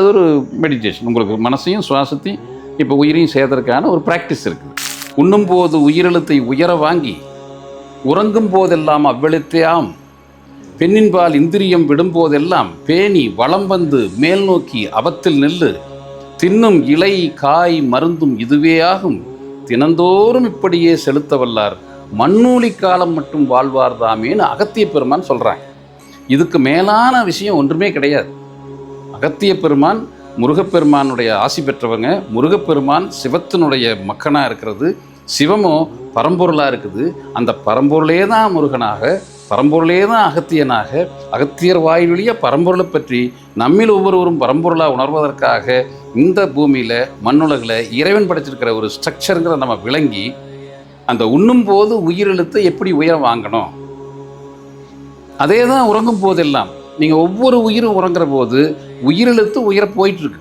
அது ஒரு மெடிடேஷன். உங்களுக்கு மனசையும் சுவாசத்தையும் இப்போ உயிரையும் செய்வதற்கான ஒரு ப்ராக்டிஸ் இருக்குது. உண்ணும் போது உயிரெழுத்தை உயர வாங்கி உறங்கும் போதெல்லாம் அவ்வெழுத்தையாம் பெண்ணின்பால் இந்திரியம் விடும்போதெல்லாம் பேணி வளம் வந்து மேல் நோக்கி அவத்தில் நெல்லு தின்னும் இலை காய் மருந்தும் இதுவே ஆகும் தினந்தோறும் இப்படியே செலுத்த வல்லார் மண்ணூலி காலம் மட்டும் வாழ்வார் தாமேன்னு அகத்திய பெருமான் சொல்கிறாங்க. இதுக்கு மேலான விஷயம் ஒன்றுமே கிடையாது. அகத்திய பெருமான் முருகப்பெருமானுடைய ஆசி பெற்றவங்க. முருகப்பெருமான் சிவத்தினுடைய மக்கனாக இருக்கிறது, சிவமோ பரம்பொருளாக இருக்குது. அந்த பரம்பொருளே தான் முருகனாக, பரம்பொருளே தான் அகத்தியனாக, அகத்தியர் வாய் வழிய பரம்பொருளை பற்றி நம்மில் ஒவ்வொருவரும் பரம்பொருளாக உணர்வதற்காக இந்த பூமியில் மண்ணுலகில் இறைவன் படைச்சிருக்கிற ஒரு ஸ்ட்ரக்சருங்கிற நம்ம விளங்கி அந்த உண்ணும் போது உயிரெழுத்தை எப்படி உயர வாங்கணும், அதே தான் உறங்கும் போதெல்லாம். நீங்கள் ஒவ்வொரு உயிரும் உறங்குற போது உயிரெழுத்து உயர போயிட்டுருக்கு.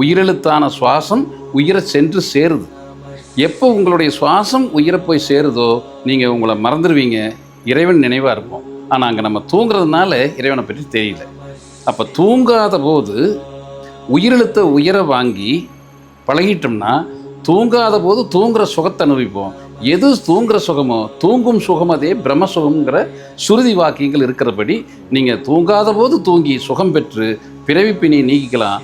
உயிரெழுத்தான சுவாசம் உயிரை சென்று சேருது. எப்போ உங்களுடைய சுவாசம் உயிரை போய் சேருதோ நீங்கள் உங்களை மறந்துடுவீங்க, இறைவன் நினைவாக இருப்போம். ஆனால் அங்கே நம்ம தூங்குறதுனால இறைவனை பற்றி தெரியல. அப்போ தூங்காத போது உயிரெழுத்தை உயர வாங்கி பழகிட்டோம்னா தூங்காத போது தூங்குகிற சுகத்தை அனுபவிப்போம். எது தூங்குகிற சுகமோ தூங்கும் சுகம் அதே பிரம்ம சுகம்ங்கிற சுருதி வாக்கியங்கள் இருக்கிறபடி நீங்கள் தூங்காத போது தூங்கி சுகம் பெற்று பிறவிப்பினியை நீக்கிக்கலாம்.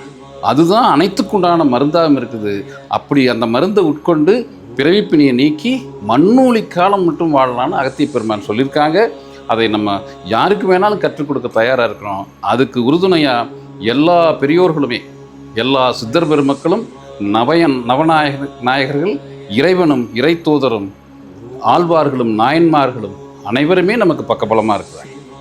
அதுதான் அனைத்துக்குண்டான மருந்தாகவும் இருக்குது. அப்படி அந்த மருந்தை உட்கொண்டு பிறவிப்பினியை நீக்கி மண்ணூலி காலம் மட்டும் வாழலான்னு அகத்திய பெருமான் சொல்லியிருக்காங்க. அதை நம்ம யாருக்கு வேணாலும் கற்றுக் கொடுக்க தயாராக இருக்கிறோம். அதுக்கு உறுதுணையாக எல்லா பெரியோர்களுமே, எல்லா சித்தர் பெருமக்களும், நவநாயகர்கள், இறைவனும் இறை தூதரும், ஆழ்வார்களும் நாயன்மார்களும் அனைவருமே நமக்கு பக்கபலமாக இருக்கிறாங்க.